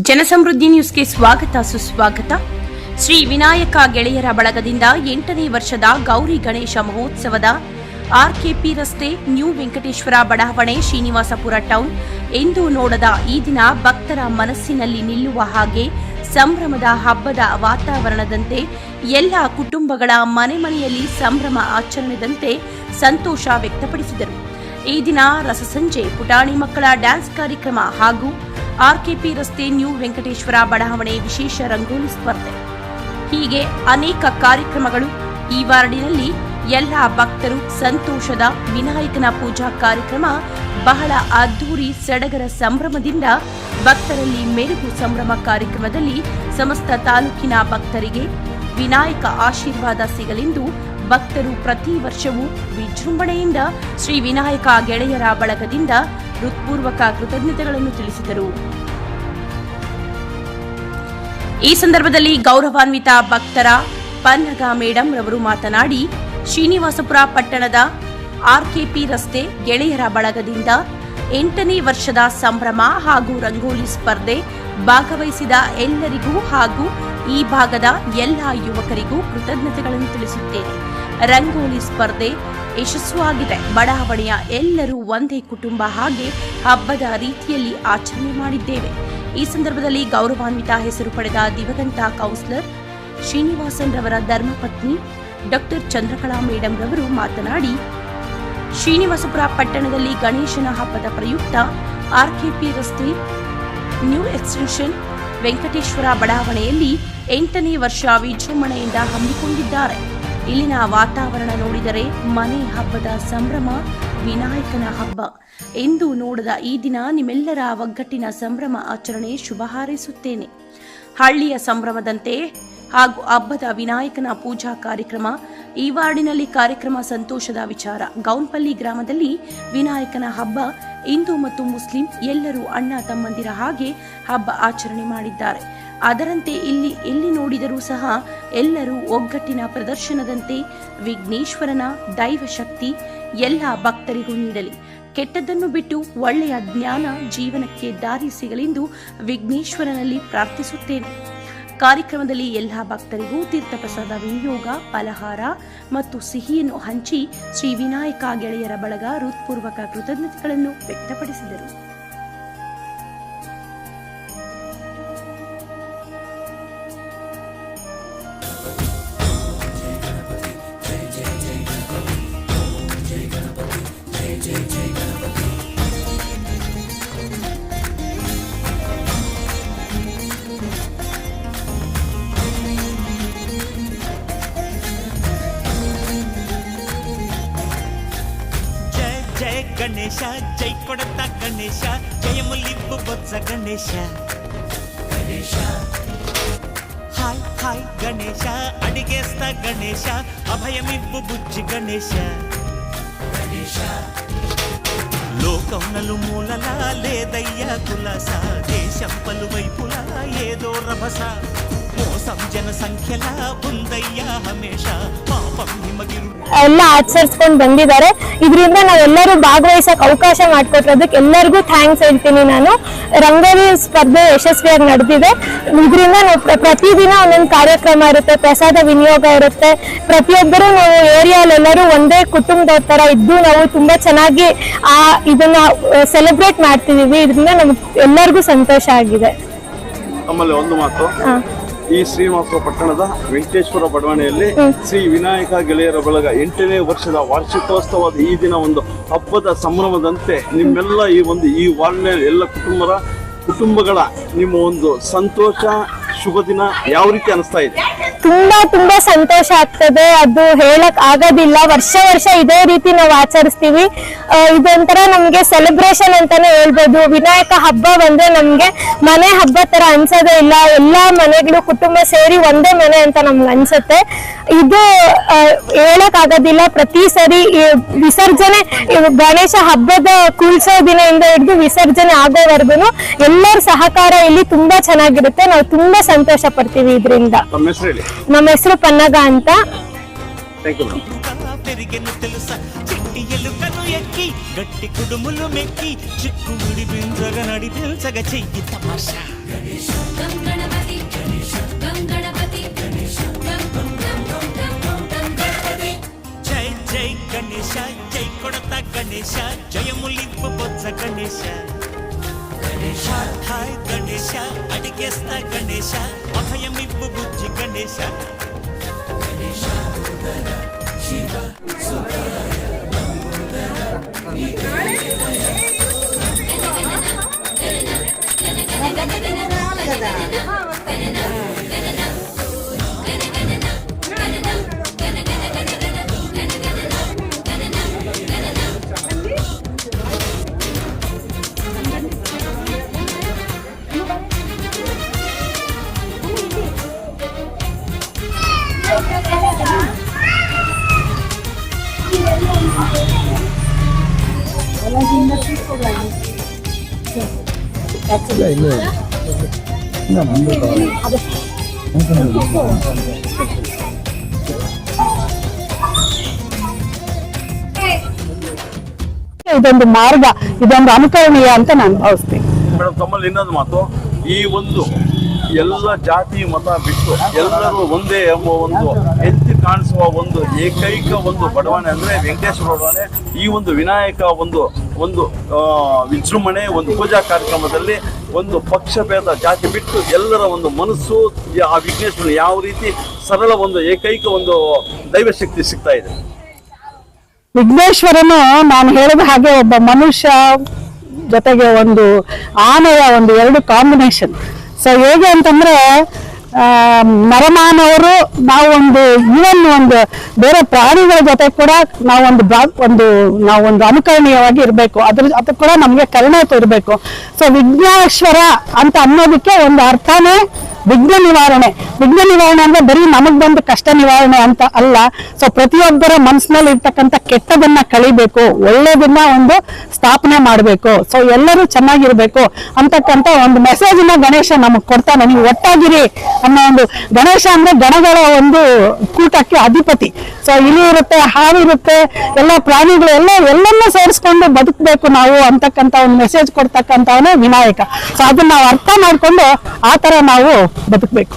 ಜನಸಮೃದ್ಧಿ ನ್ಯೂಸ್ಗೆ ಸ್ವಾಗತ ಸುಸ್ವಾಗತ. ಶ್ರೀ ವಿನಾಯಕ ಗೆಳೆಯರ ಬಳಗದಿಂದ 8ನೇ ವರ್ಷದ ಗೌರಿ ಗಣೇಶ ಮಹೋತ್ಸವದ ಆರ್ಕೆಪಿ ರಸ್ತೆ, ನ್ಯೂ ವೆಂಕಟೇಶ್ವರ ಬಡಾವಣೆ, ಶ್ರೀನಿವಾಸಪುರ ಟೌನ್ ಎಂದು ನೋಡದ ಈ ದಿನ ಭಕ್ತರ ಮನಸ್ಸಿನಲ್ಲಿ ನಿಲ್ಲುವ ಹಾಗೆ ಸಂಭ್ರಮದ ಹಬ್ಬದ ವಾತಾವರಣದಂತೆ ಎಲ್ಲ ಕುಟುಂಬಗಳ ಮನೆ ಮನೆಯಲ್ಲಿ ಸಂಭ್ರಮ ಆಚರಣೆದಂತೆ ಸಂತೋಷ ವ್ಯಕ್ತಪಡಿಸಿದರು. ಈ ದಿನ ರಸಸಂಜೆ, ಪುಟಾಣಿ ಮಕ್ಕಳ ಡ್ಯಾನ್ಸ್ ಕಾರ್ಯಕ್ರಮ ಹಾಗೂ ಆರ್ಕೆಪಿ ರಸ್ತೆ, ನ್ಯೂ ವೆಂಕಟೇಶ್ವರ ಬಡಾವಣೆ ವಿಶೇಷ ರಂಗೋಲಿ ಸ್ಪರ್ಧೆ ಹೀಗೆ ಅನೇಕ ಕಾರ್ಯಕ್ರಮಗಳು. ಈ ವಾರ್ಡಿನಲ್ಲಿ ಎಲ್ಲ ಭಕ್ತರು ಸಂತೋಷದ ವಿನಾಯಕನ ಪೂಜಾ ಕಾರ್ಯಕ್ರಮ ಬಹಳ ಅದ್ದೂರಿ ಸಡಗರ ಸಂಭ್ರಮದಿಂದ ಭಕ್ತರಲ್ಲಿ ಮೆರುಗು. ಸಂಭ್ರಮ ಕಾರ್ಯಕ್ರಮದಲ್ಲಿ ಸಮಸ್ತ ತಾಲೂಕಿನ ಭಕ್ತರಿಗೆ ವಿನಾಯಕ ಆಶೀರ್ವಾದ ಸಿಗಲೆಂದು ಭಕ್ತರು ಪ್ರತಿ ವರ್ಷವೂ ವಿಜೃಂಭಣೆಯಿಂದ ಶ್ರೀ ವಿನಾಯಕ ಗೆಳೆಯರ ಬಳಗದಿಂದ ಹೃತ್ಪೂರ್ವಕ ಕೃತಜ್ಞತೆಗಳನ್ನು ತಿಳಿಸಿದರು. ಈ ಸಂದರ್ಭದಲ್ಲಿ ಗೌರವಾನ್ವಿತ ಭಕ್ತರ ಪನ್ನಗ ಮೇಡಂ ರವರು ಮಾತನಾಡಿ, ಶ್ರೀನಿವಾಸಪುರ ಪಟ್ಟಣದ ಆರ್ಕೆಪಿ ರಸ್ತೆ ಗೆಳೆಯರ ಬಳಗದಿಂದ 8ನೇ ವರ್ಷದ ಸಂಭ್ರಮ ಹಾಗೂ ರಂಗೋಲಿ ಸ್ಪರ್ಧೆ ಭಾಗವಹಿಸಿದ ಎಲ್ಲರಿಗೂ ಹಾಗೂ ಈ ಭಾಗದ ಎಲ್ಲ ಯುವಕರಿಗೂ ಕೃತಜ್ಞತೆಗಳನ್ನು ತಿಳಿಸುತ್ತೇನೆ. ರಂಗೋಲಿ ಸ್ಪರ್ಧೆ ಯಶಸ್ವಿಯಾಗಿದೆ. ಬಡಾವಣೆಯ ಎಲ್ಲರೂ ಒಂದೇ ಕುಟುಂಬ ಹಾಗೆ ಹಬ್ಬದ ರೀತಿಯಲ್ಲಿ ಆಚರಣೆ ಮಾಡಿದ್ದೇವೆ. ಈ ಸಂದರ್ಭದಲ್ಲಿ ಗೌರವಾನ್ವಿತ ಹೆಸರು ಪಡೆದ ದಿವಂಗತ ಕೌನ್ಸಿಲರ್ ಶ್ರೀನಿವಾಸನ್ ರವರ ಧರ್ಮಪತ್ನಿ ಡಾಕ್ಟರ್ ಚಂದ್ರಕಲಾ ಮೇಡಂ ರವರು ಮಾತನಾಡಿ, ಶ್ರೀನಿವಾಸಪುರ ಪಟ್ಟಣದಲ್ಲಿ ಗಣೇಶನ ಹಬ್ಬದ ಪ್ರಯುಕ್ತ ಆರ್ಕೆಪಿ ರಸ್ತೆ, ನ್ಯೂ ಎಕ್ಸ್ಟೆನ್ಷನ್, ವೆಂಕಟೇಶ್ವರ ಬಡಾವಣೆಯಲ್ಲಿ 8ನೇ ವರ್ಷ ವಿಜೃಂಭಣೆಯಿಂದ ಹಮ್ಮಿಕೊಂಡಿದ್ದಾರೆ. ಇಲ್ಲಿನ ವಾತಾವರಣ ನೋಡಿದರೆ ಮನೆ ಹಬ್ಬದ ಸಂಭ್ರಮ, ವಿನಾಯಕನ ಹಬ್ಬ ಎಂದು ನೋಡದ ಈ ದಿನ ನಿಮ್ಮೆಲ್ಲರ ಒಗ್ಗಟ್ಟಿನ ಸಂಭ್ರಮ ಆಚರಣೆ ಶುಭ ಹಾರೈಸುತ್ತೇನೆ. ಹಳ್ಳಿಯ ಸಂಭ್ರಮದಂತೆ ಹಾಗೂ ಹಬ್ಬದ ವಿನಾಯಕನ ಪೂಜಾ ಕಾರ್ಯಕ್ರಮ. ಈ ವಾರ್ಡಿನಲ್ಲಿ ಕಾರ್ಯಕ್ರಮ ಸಂತೋಷದ ವಿಚಾರ. ಗೌನ್ಪಲ್ಲಿ ಗ್ರಾಮದಲ್ಲಿ ವಿನಾಯಕನ ಹಬ್ಬ ಹಿಂದೂ ಮತ್ತು ಮುಸ್ಲಿಂ ಎಲ್ಲರೂ ಅಣ್ಣ ತಮ್ಮಂದಿರ ಹಾಗೆ ಹಬ್ಬ ಆಚರಣೆ ಮಾಡಿದ್ದಾರೆ. ಅದರಂತೆ ಎಲ್ಲಿ ನೋಡಿದರೂ ಸಹ ಎಲ್ಲರೂ ಒಗ್ಗಟ್ಟಿನ ಪ್ರದರ್ಶನದಂತೆ ವಿಘ್ನೇಶ್ವರನ ದೈವ ಶಕ್ತಿ ಎಲ್ಲ ಭಕ್ತರಿಗೂ ನೀಡಲಿ. ಕೆಟ್ಟದ್ದನ್ನು ಬಿಟ್ಟು ಒಳ್ಳೆಯ ಜ್ಞಾನ ಜೀವನಕ್ಕೆ ದಾರಿ ಸಿಗಲೆಂದು ವಿಘ್ನೇಶ್ವರನಲ್ಲಿ ಪ್ರಾರ್ಥಿಸುತ್ತೇನೆ. ಕಾರ್ಯಕ್ರಮದಲ್ಲಿ ಎಲ್ಲ ಭಕ್ತರಿಗೂ ತೀರ್ಥಪ್ರಸಾದ ವಿನಿಯೋಗ, ಫಲಹಾರ ಮತ್ತು ಸಿಹಿಯನ್ನು ಹಂಚಿ ಶ್ರೀ ವಿನಾಯಕ ಗೆಳೆಯರ ಬಳಗ ಹೃತ್ಪೂರ್ವಕ ಕೃತಜ್ಞತೆಗಳನ್ನು ವ್ಯಕ್ತಪಡಿಸಿದರು. ಜಯ ಗಣೇಶ, ಜೈ ಕೊಡತ ಗಣೇಶ, ಜಯ ಮುಲಿಬ್ಬು ಬೊತ್ಸ ಗಣೇಶ. ಹಾಯ್ ಹಾಯ್ ಗಣೇಶ, ಅಡಿಗೆಸ್ತ ಗಣೇಶ, ಅಭಯಮಿಬ್ಬು ಬುಜ್ಜಿ గణేಶ. లోకం నలుమూలలా లేదయ్యా కులాస, దేశం పలువైపులా ఏదో రభస, మోసం ಜನಸಂಖ್ಯೆಲ ಬಂದಯ್ಯ ಹಮೇಶ, ಪಾಪಂ ನಿಮಗಿರು ಎಲ್ಲ ಆಚರಿಸ್ಕೊಂಡು ಬಂದಿದ್ದಾರೆ. ಇದರಿಂದ ನಾವೆಲ್ಲರೂ ಭಾಗವಹಿಸಕ್ಕೆ ಅವಕಾಶ ಮಾಡಿಕೊಟ್ಟಿರೋದಕ್ಕೆ ಎಲ್ಲರಿಗೂ ಥ್ಯಾಂಕ್ಸ್ ಹೇಳ್ತೀನಿ ನಾನು. ರಂಗೋಲಿ ಸ್ಪರ್ಧೆ ಯಶಸ್ವಿಯಾಗಿ ನಡೆದಿದೆ. ಇದರಿಂದ ನಾವು ಪ್ರತಿದಿನ ಒಂದೊಂದು ಕಾರ್ಯಕ್ರಮ ಇರುತ್ತೆ, ಪ್ರಸಾದ ವಿನಿಯೋಗ ಇರುತ್ತೆ. ಪ್ರತಿಯೊಬ್ಬರು ನಾವು ಏರಿಯಾಲೆಲ್ಲರೂ ಒಂದೇ ಕುಟುಂಬದ ತರ ಇದ್ದು ನಾವು ತುಂಬಾ ಚೆನ್ನಾಗಿ ಇದನ್ನ ಸೆಲೆಬ್ರೇಟ್ ಮಾಡ್ತಿದೀವಿ. ಇದರಿಂದ ನಮ್ಗೆ ಎಲ್ಲರಿಗೂ ಸಂತೋಷ ಆಗಿದೆ. ನಮ್ಮಲ್ಲಿ ಒಂದು ಮಾತು, ಈ ಶ್ರೀನಿವಾಸಪುರ ಪಟ್ಟಣದ ವೆಂಕಟೇಶ್ವರ ಬಡಾವಣೆಯಲ್ಲಿ ಶ್ರೀ ವಿನಾಯಕ ಗೆಳೆಯರ ಬಳಗ 8ನೇ ವರ್ಷದ ವಾರ್ಷಿಕೋತ್ಸವದ ಈ ದಿನ ಒಂದು ಹಬ್ಬದ ಸಂಭ್ರಮದಂತೆ ನಿಮ್ಮೆಲ್ಲ ಈ ವಾರ್ಡ್ನ ಎಲ್ಲ ಕುಟುಂಬಗಳ ನಿಮ್ಮ ಒಂದು ಸಂತೋಷ ಶುಭ ದಿನ ಯಾವ ರೀತಿ ಅನಿಸ್ತಾ ಇದೆ? ತುಂಬಾ ಸಂತೋಷ ಆಗ್ತದೆ. ಅದು ಹೇಳಕ್ ಆಗೋದಿಲ್ಲ. ವರ್ಷ ಇದೇ ರೀತಿ ನಾವು ಆಚರಿಸ್ತೀವಿ. ಇದೊಂಥರ ನಮ್ಗೆ ಸೆಲೆಬ್ರೇಷನ್ ಅಂತಾನೆ ಹೇಳ್ಬೋದು. ವಿನಾಯಕ ಹಬ್ಬ ಬಂದ್ರೆ ನಮ್ಗೆ ಮನೆ ಹಬ್ಬ ತರ ಅನ್ಸೋದೇ ಇಲ್ಲ. ಎಲ್ಲಾ ಮನೆಗಳು ಕುಟುಂಬ ಸೇರಿ ಒಂದೇ ಮನೆ ಅಂತ ನಮ್ಗೆ ಅನ್ಸುತ್ತೆ. ಇದು ಹೇಳಕ್ ಆಗೋದಿಲ್ಲ. ಪ್ರತಿ ಸರಿ ವಿಸರ್ಜನೆ, ಗಣೇಶ ಹಬ್ಬದ ಕುಳ್ಸೋ ದಿನದಿಂದ ಹಿಡಿದು ವಿಸರ್ಜನೆ ಆಗೋವರೆಗೂ ಎಲ್ಲರ ಸಹಕಾರ ಇಲ್ಲಿ ತುಂಬಾ ಚೆನ್ನಾಗಿರುತ್ತೆ. ನಾವು ತುಂಬಾ ಸಂತೋಷ ಪಡ್ತೀವಿ ಇದರಿಂದ. ನಮ್ಮ ಹೆಸರು ಪನ್ನಗ ಅಂತ. గట్టి కుడుములు మెక్కి చిక్కుముడి బింజగ నడి పిల్చగ చెయ్యి తమాషా. ಜೈ ಜೈ ಗಣೇಶ ಜೈ ಕೊಡತ ಗಣೇಶ ಜಯಮುಲಿಂಪು ಬೊಜ್ಜ ಗಣೇಶ ಹಾಯ್ ಗಣೇಶ ಅಡಿಗೆಸ್ತ ಗಣೇಶ ಅಭಯಮಿಪ್ಪು ಬುಜ್ಜಿ ಗಣೇಶ ಇದೊಂದು ಮಾರ್ಗ, ಇದೊಂದು ಅನುಕರಣೀಯ ಅಂತ ನಾನು ಭಾವಿಸ್ತೀನಿ. ಮೇಡಮ್, ತಮ್ಮಲ್ಲಿ ಇನ್ನೊಂದು ಮಾತು, ಈ ಒಂದು ಎಲ್ಲ ಜಾತಿ ಮತ ಬಿಟ್ಟು ಎಲ್ಲರೂ ಒಂದೇ ಎಂಬ ಒಂದು ಎತ್ತಿ ಕಾಣಿಸುವ ಒಂದು ಏಕೈಕ ಒಂದು ಬಡಾವಣೆ ಅಂದ್ರೆ ವೆಂಕಟೇಶ್ವರ ಬಡಾವಣೆ. ಈ ಒಂದು ವಿನಾಯಕ ಒಂದು ಒಂದು ವಿಜೃಂಭಣೆ, ಒಂದು ಪೂಜಾ ಕಾರ್ಯಕ್ರಮದಲ್ಲಿ ಒಂದು ಪಕ್ಷಭೇದ ಜಾತಿ ಬಿಟ್ಟು ಎಲ್ಲರ ಒಂದು ಮನಸ್ಸು ಆ ವಿಘ್ನೇಶ್ವರ ಯಾವ ರೀತಿ ಸರಳ ಒಂದು ಏಕೈಕ ಒಂದು ದೈವ ಶಕ್ತಿ ಸಿಗ್ತಾ ಇದೆ. ವಿಘ್ನೇಶ್ವರನು ನಾನು ಹೇಳಿದ ಹಾಗೆ ಒಬ್ಬ ಮನುಷ್ಯ ಜೊತೆಗೆ ಒಂದು ಆನೆಯ ಒಂದು ಎರಡು ಕಾಂಬಿನೇಷನ್. ಸೊ ಹೇಗೆ ಅಂತಂದ್ರೆ ನರಮಾನವರು ನಾವು ಒಂದು ಬೇರೆ ಪ್ರಾಣಿಗಳ ಜೊತೆ ಕೂಡ ನಾವೊಂದು ಅನುಕರಣೀಯವಾಗಿ ಇರಬೇಕು. ಅದು ಕೂಡ ನಮ್ಗೆ ಕರುಣೆ ಇರಬೇಕು. ಸೊ ವಿಘ್ನೇಶ್ವರ ಅಂತ ಅನ್ನೋದಕ್ಕೆ ಒಂದು ಅರ್ಥನೇ ವಿಘ್ನ ನಿವಾರಣೆ. ವಿಘ್ನ ನಿವಾರಣೆ ಅಂದ್ರೆ ಬರೀ ನಮಗ್ ಬಂದು ಕಷ್ಟ ನಿವಾರಣೆ ಅಂತ ಅಲ್ಲ. ಸೊ ಪ್ರತಿಯೊಬ್ಬರ ಮನಸ್ಸಿನಲ್ಲಿ ಇರ್ತಕ್ಕಂಥ ಕೆಟ್ಟದನ್ನ ಕಳಿಬೇಕು, ಒಳ್ಳೇದನ್ನ ಒಂದು ಸ್ಥಾಪನೆ ಮಾಡ್ಬೇಕು. ಸೊ ಎಲ್ಲರೂ ಚೆನ್ನಾಗಿರ್ಬೇಕು ಅಂತಕ್ಕಂಥ ಒಂದು ಮೆಸೇಜ್ ನ ಗಣೇಶ ನಮಗ್ ಕೊಡ್ತಾನೆ. ನೀವು ಒಟ್ಟಾಗಿರಿ ಅನ್ನೋ ಒಂದು. ಗಣೇಶ ಅಂದ್ರೆ ಗಣಗಳ ಒಂದು ಕೂಟಕ್ಕೆ ಅಧಿಪತಿ. ಸೊ ಇಲಿ ಇರುತ್ತೆ, ಹಾವು ಇರುತ್ತೆ, ಎಲ್ಲ ಪ್ರಾಣಿಗಳು ಎಲ್ಲನ್ನ ಸೇರಿಸ್ಕೊಂಡು ಬದುಕಬೇಕು ನಾವು ಅಂತಕ್ಕಂಥ ಒಂದು ಮೆಸೇಜ್ ಕೊಡ್ತಕ್ಕಂಥವನೇ ವಿನಾಯಕ. ಸೊ ಅದನ್ನ ನಾವು ಅರ್ಥ ಮಾಡ್ಕೊಂಡು ಆ ತರ ನಾವು ಬದುಕಬೇಕು.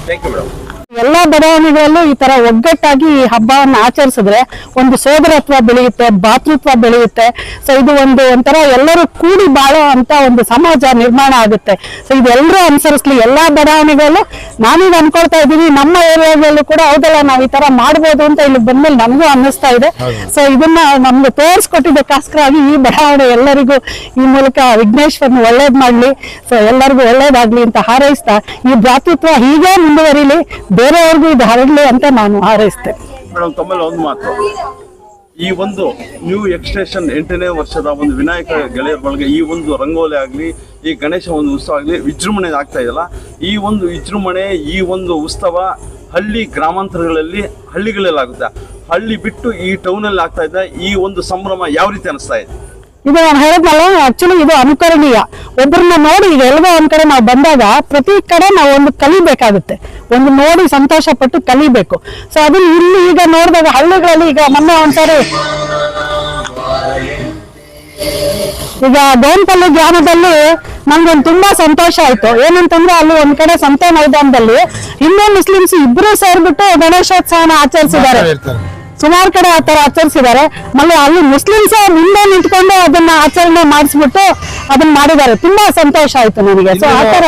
ಎಲ್ಲ ಬಡಾವಣೆಗಳಲ್ಲೂ ಈ ತರ ಒಗ್ಗಟ್ಟಾಗಿ ಈ ಹಬ್ಬವನ್ನ ಆಚರಿಸಿದ್ರೆ ಒಂದು ಸೋದರತ್ವ ಬೆಳೆಯುತ್ತೆ, ಭಾತೃತ್ವ ಬೆಳೆಯುತ್ತೆ. ಸೊ ಇದು ಒಂಥರ ಎಲ್ಲರೂ ಕೂಡಿ ಬಾಳೋ ಅಂತ ಒಂದು ಸಮಾಜ ನಿರ್ಮಾಣ ಆಗುತ್ತೆ. ಸೊ ಇದೆಲ್ಲರೂ ಅನುಸರಿಸ್ಲಿ ಎಲ್ಲಾ ಬಡಾವಣೆಗಳಲ್ಲೂ. ನಾನೀಗ ಅನ್ಕೊಳ್ತಾ ಇದ್ದೀನಿ ನಮ್ಮ ಏರಿಯಾದಲ್ಲೂ ಕೂಡ ಹೌದಲ್ಲ ನಾವು ಈ ತರ ಮಾಡ್ಬೋದು ಅಂತ ಇಲ್ಲಿ ಬಂದ್ಮೇಲೆ ನಮಗೂ ಅನ್ನಿಸ್ತಾ ಇದೆ. ಸೊ ಇದನ್ನ ನಮ್ಗೆ ತೋರಿಸ್ಕೊಟ್ಟಿದ್ದಕ್ಕೋಸ್ಕರವಾಗಿ ಈ ಬಡಾವಣೆ ಎಲ್ಲರಿಗೂ ಈ ಮೂಲಕ ವಿಘ್ನೇಶ್ವರನ ಒಳ್ಳೇದ್ ಮಾಡ್ಲಿ. ಸೊ ಎಲ್ಲರಿಗೂ ಒಳ್ಳೇದಾಗ್ಲಿ ಅಂತ ಹಾರೈಸ್ತಾ ಈ ಭ್ರಾತೃತ್ವ ಹೀಗೆ ಮುಂದುವರಿಲಿ, ಬೇರೆಯವ್ರಿಗೂ ಇದು ಹರಡ್ಲಿ ಅಂತ ನಾನು ಹಾರೈಸ್ತೇನೆ. ಮೇಡಮ್, ತಮ್ಮಲ್ಲಿ ಒಂದು ಮಾತು, ಈ ಒಂದು ನ್ಯೂ ಎಕ್ಸ್ಟೇಷನ್ 8ನೇ ವರ್ಷದ ಒಂದು ವಿನಾಯಕ ಗೆಳೆಯರ ಬಳಗ ಈ ಒಂದು ರಂಗೋಲಿ ಆಗಲಿ, ಈ ಗಣೇಶ ಒಂದು ಉತ್ಸವ ಆಗಲಿ ವಿಜೃಂಭಣೆ ಆಗ್ತಾ ಇದೆಯಲ್ಲ, ಈ ಒಂದು ವಿಜೃಂಭಣೆ, ಈ ಒಂದು ಉತ್ಸವ ಹಳ್ಳಿಗಳಲ್ಲಾಗುತ್ತೆ. ಹಳ್ಳಿ ಬಿಟ್ಟು ಈ ಟೌನಲ್ಲಿ ಆಗ್ತಾ ಇದೆ. ಈ ಒಂದು ಸಂಭ್ರಮ ಯಾವ ರೀತಿ ಅನಿಸ್ತಾ ಇದೆ? ಇದು ನಾನು ಹೇಳಿದ್ನಲ್ಲ, ಆಕ್ಚುಲಿ ಇದು ಅನುಕರಣೀಯ. ಒಬ್ಬರನ್ನ ನೋಡಿ ಈಗ ಎಲ್ಲೋ ಒಂದ್ ಕಡೆ ನಾವು ಬಂದಾಗ ಪ್ರತಿ ಕಡೆ ನಾವು ಒಂದು ಕಲಿಬೇಕಾಗುತ್ತೆ, ಒಂದು ನೋಡಿ ಸಂತೋಷ ಪಟ್ಟು ಕಲಿಬೇಕು. ಸೊ ಅದನ್ನ ಇಲ್ಲಿ ಈಗ ನೋಡಿದಾಗ ಹಳ್ಳಿಗಳಲ್ಲಿ ಈಗ ಮೊನ್ನೆ ಒಂದ್ಸರಿ ಈಗ ಗೋನ್ಪಲ್ಲಿ ಗ್ರಾಮದಲ್ಲಿ ನಮ್ಗೊಂದು ತುಂಬಾ ಸಂತೋಷ ಆಯ್ತು. ಏನಂತಂದ್ರೆ ಅಲ್ಲಿ ಒಂದ್ ಕಡೆ ಸಂತೆ ಮೈದಾನದಲ್ಲಿ ಹಿಂದೂ ಮುಸ್ಲಿಮ್ಸ್ ಇಬ್ರು ಸೇರ್ಬಿಟ್ಟು ಗಣೇಶೋತ್ಸವನ ಆಚರಿಸಿದ್ದಾರೆ. ಸುಮಾರು ಕಡೆ ಆತರ ಆಚರಿಸಿದ್ದಾರೆ. ಆಮೇಲೆ ಅಲ್ಲಿ ಮುಸ್ಲಿಮ್ಸ್ ಮುಂದೆ ನಿಂತ್ಕೊಂಡು ಅದನ್ನ ಆಚರಣೆ ಮಾಡಿಸ್ಬಿಟ್ಟು ಅದನ್ನ ಮಾಡಿದ್ದಾರೆ. ತುಂಬಾ ಸಂತೋಷ ಆಯ್ತು ನನಗೆ. ಸೊ ಆತರ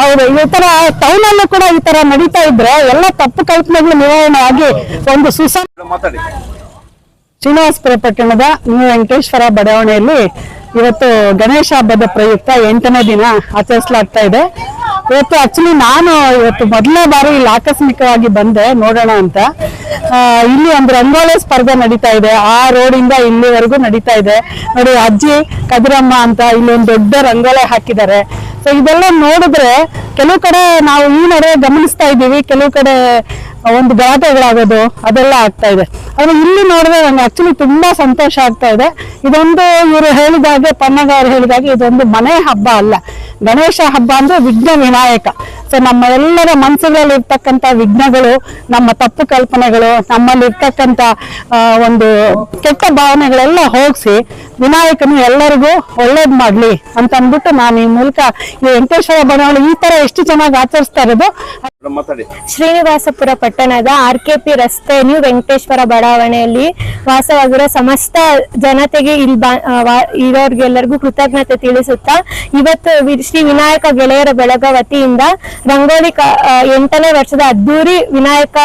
ಹೌದು ಈ ತರ ಟೌನ್ ಅಲ್ಲೂ ಕೂಡ ಈ ತರ ನಡೀತಾ ಇದ್ರೆ ಎಲ್ಲ ತಪ್ಪು ಕಲ್ಪನೆಗಳು ನಿವಾರಣೆ ಆಗಿ ಒಂದು ಶ್ರೀನಿವಾಸಪುರ ಪಟ್ಟಣದ ನ್ಯೂ ವೆಂಕಟೇಶ್ವರ ಬಡಾವಣೆಯಲ್ಲಿ ಇವತ್ತು ಗಣೇಶ ಹಬ್ಬದ ಪ್ರಯುಕ್ತ 8ನೇ ದಿನ ಆಚರಿಸಲಾಗ್ತಾ ಇದೆ. ಇವತ್ತು ಆಕ್ಚುಲಿ ನಾನು ಮೊದಲನೇ ಬಾರಿ ಇಲ್ಲಿ ಆಕಸ್ಮಿಕವಾಗಿ ಬಂದೆ ನೋಡೋಣ ಅಂತ. ಇಲ್ಲಿ ಒಂದು ರಂಗೋಲಿ ಸ್ಪರ್ಧೆ ನಡೀತಾ ಇದೆ, ಆ ರೋಡಿಂದ ಇಲ್ಲಿವರೆಗೂ ನಡೀತಾ ಇದೆ. ನೋಡಿ ಅಜ್ಜಿ ಕದಿರಮ್ಮ ಅಂತ ಇಲ್ಲಿ ಒಂದು ದೊಡ್ಡ ರಂಗೋಲಿ ಹಾಕಿದ್ದಾರೆ. ಸೊ ಇದೆಲ್ಲ ನೋಡಿದ್ರೆ ಕೆಲವು ಕಡೆ ನಾವು ಈ ನಡುವೆ ಗಮನಿಸ್ತಾ ಇದ್ದೀವಿ, ಕೆಲವು ಕಡೆ ಒಂದು ಗಲಾಟೆಗಳಾಗೋದು ಅದೆಲ್ಲ ಆಗ್ತಾ ಇದೆ. ಆದ್ರೆ ಇಲ್ಲಿ ನೋಡಿದ್ರೆ ನಂಗೆ ಆಕ್ಚುಲಿ ತುಂಬಾ ಸಂತೋಷ ಆಗ್ತಾ ಇದೆ. ಇದೊಂದು ಇವರು ಹೇಳಿದಾಗೆ, ಪನ್ನಗ ಅವರು ಹೇಳಿದಾಗೆ, ಇದೊಂದು ಮನೆ ಹಬ್ಬ ಅಲ್ಲ. ಗಣೇಶ ಹಬ್ಬ ಅಂದ್ರೆ ವಿಘ್ನ ವಿನಾಯಕ. ಸೊ ನಮ್ಮ ಎಲ್ಲರ ಮನಸ್ಸುಗಳಲ್ಲಿ ಇರ್ತಕ್ಕಂಥ ವಿಘ್ನಗಳು, ನಮ್ಮ ತಪ್ಪು ಕಲ್ಪನೆಗಳು, ನಮ್ಮಲ್ಲಿ ಇರ್ತಕ್ಕಂಥ ಒಂದು ಕೆಟ್ಟ ಭಾವನೆಗಳೆಲ್ಲ ಹೋಗಿಸಿ ವಿನಾಯಕನು ಎಲ್ಲರಿಗೂ ಒಳ್ಳೇದ್ ಮಾಡ್ಲಿ ಅಂತ ಅಂದ್ಬಿಟ್ಟು ನಾನು ಈ ಮೂಲಕ ಈ ವೆಂಕಟೇಶ್ವರ ಬಡಾವಣೆ ಈ ತರ ಎಷ್ಟು ಚೆನ್ನಾಗಿ ಆಚರಿಸ್ತಾ ಇರೋದು. ಮಾತಾಡಿ. ಶ್ರೀನಿವಾಸಪುರ ಪಟ್ಟಣದ RKP ರಸ್ತೆ ನ್ಯೂ ವೆಂಕಟೇಶ್ವರ ಬಡಾವಣೆಯಲ್ಲಿ ವಾಸವಾಗಿರೋ ಸಮಸ್ತ ಜನತೆಗೆ ಇರೋರ್ಗೆಲ್ಲರಿಗೂ ಕೃತಜ್ಞತೆ ತಿಳಿಸುತ್ತಾ ಇವತ್ತು ಶ್ರೀ ವಿನಾಯಕ ಗೆಳೆಯರ ಬೆಳಗ ವತಿಯಿಂದ ರಂಗೋಲಿ 8ನೇ ವರ್ಷದ ಅದ್ದೂರಿ ವಿನಾಯಕ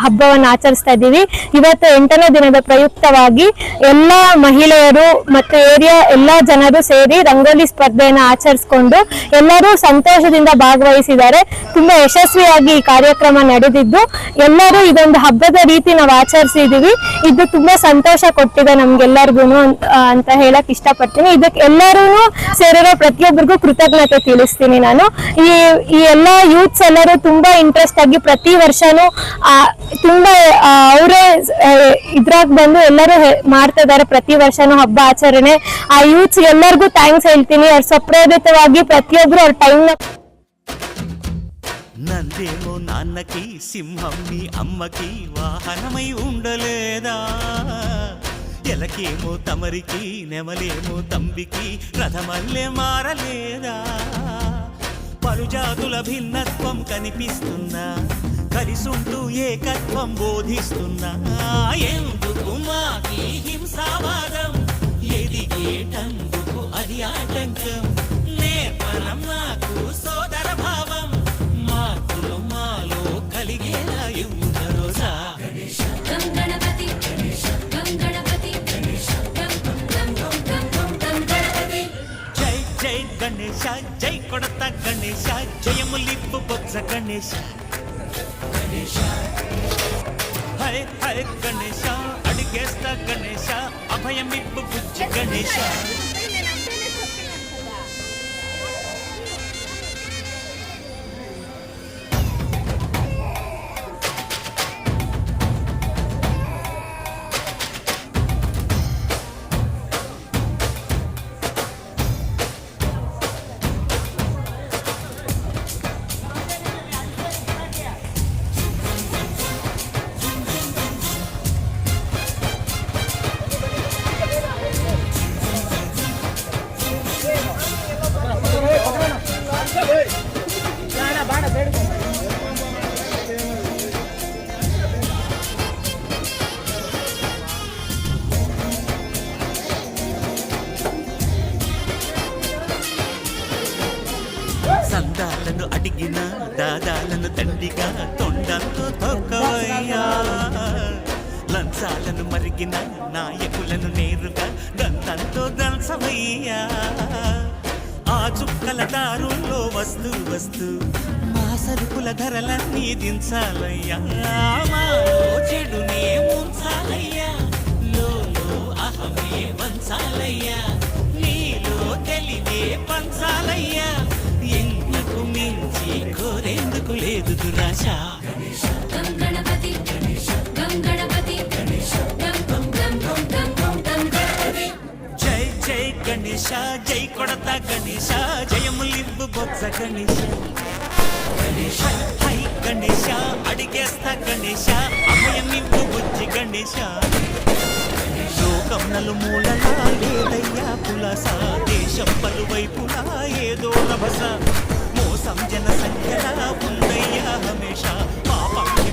ಹಬ್ಬವನ್ನು ಆಚರಿಸ್ತಾ ಇದ್ದೀವಿ. ಇವತ್ತು 8ನೇ ದಿನದ ಪ್ರಯುಕ್ತವಾಗಿ ಎಲ್ಲಾ ಮಹಿಳೆಯರು ಮತ್ತು ಏರಿಯಾ ಎಲ್ಲಾ ಜನರು ಸೇರಿ ರಂಗೋಲಿ ಸ್ಪರ್ಧೆಯನ್ನು ಆಚರಿಸಿಕೊಂಡು ಎಲ್ಲರೂ ಸಂತೋಷದಿಂದ ಭಾಗವಹಿಸಿದ್ದಾರೆ. ತುಂಬಾ ಯಶಸ್ವಿಯಾಗಿ ಈ ಕಾರ್ಯಕ್ರಮ ನಡೆದಿದ್ದು ಎಲ್ಲರೂ ಇದೊಂದು ಹಬ್ಬದ ರೀತಿ ನಾವು ಆಚರಿಸಿದೀವಿ. ಇದು ತುಂಬಾ ಸಂತೋಷ ಕೊಟ್ಟಿದೆ ನಮ್ಗೆಲ್ಲರಿಗೂ ಅಂತ ಹೇಳಕ್ ಇಷ್ಟಪಡ್ತೀನಿ. ಇದಕ್ಕೆ ಎಲ್ಲರೂ ಸೇರಿರೋ ಪ್ರತಿಯೊಬ್ಬರಿಗೂ ಕೃತಜ್ಞತೆ ತಿಳಿಸ್ತೀನಿ ನಾನು. ಈ ಎಲ್ಲಾ ಯೂತ್ಸ್ ಎಲ್ಲರೂ ತುಂಬಾ ಇಂಟ್ರೆಸ್ಟ್ ಆಗಿ ಪ್ರತಿ ವರ್ಷನೂ ತುಂಬಾ ಅವರೇ ಇದ್ರಾಗ ಬಂದು ಎಲ್ಲರೂ ಮಾಡ್ತಾ ಇದಾರೆ. ಪ್ರತಿ ವರ್ಷನೂ ಹಬ್ಬ ಆಚರಣೆ. ಆ ಯೂತ್ಸ್ ಎಲ್ಲರಿಗೂ ಥ್ಯಾಂಕ್ಸ್ ಹೇಳ್ತೀನಿ. ಅವ್ರು ಸ್ವಪ್ರೇರಿತವಾಗಿ ಪ್ರತಿಯೊಬ್ರು ಅವ್ರ ಟೈಮ್ నందేమో నాన్నకి సింహం నీ అమ్మకి వాహనమై ఉండలేదా, ఎలకేమో తమరికి నెమలేమో తంబికి రథమల్లే మారలేదా, పలుజాతుల భిన్నత్వం కనిపిస్తున్నా కలిసుంటూ ఏకత్వం బోధిస్తున్నా, ఎందుకు మాకి హింసావాదం ఎదిగేటందుకు అది ఆటంకం, నేర్పనం నాకు సోదర భావం మార్పులు మాలో కలిగేలా యువరోజా. గం గణపతి గం గణపతి గం గం గం గం గణపతి. జై జై గణేశ జై కొడత గణేశ జయములిప్పు బొత్స గణేశ గణేశ హరే హరే గణేశ అడిగేస్తా గణేశ అభయమిప్పు బుజ్జి గణేశ. సందాలను అడిగిన దాదాలను తండ్రిగా తొండంతో తొక్కవయ్యా, లంచాలను మరిగిన నాయకులను నేరుగా దంతంతో దంచవయ్యా, ఆ చుక్కల దారుల్లో వస్తూ వస్తూ మా సరుకుల ధరలన్నీ దించాలయ్యా, మాలో చెడునే ముంచాలయ్యా, లోలో అహమే వంచాలయ్యా, నీలో తెలివే పంచాలయ్యా, ఎంతకు మించి కోరేందుకు లేదు దురాశ. గం గణపతి గం గణపతి గం గం గం గం గణపతి. జై జై గణేశ జై కొడత గణేశ జయములివ్వు బొత్స గణేశ గణేశ హై గణేశ అడిగేస్తా గణేశ అభయమివ్వు బుజ్జి గణేశ. లోకం నలుమూలలా లేదయ్యా పులస, దేశం పలువైపులా ఏదో రభస, మోసం జన సంఖ్యలా ఉందయ్యా హమేష,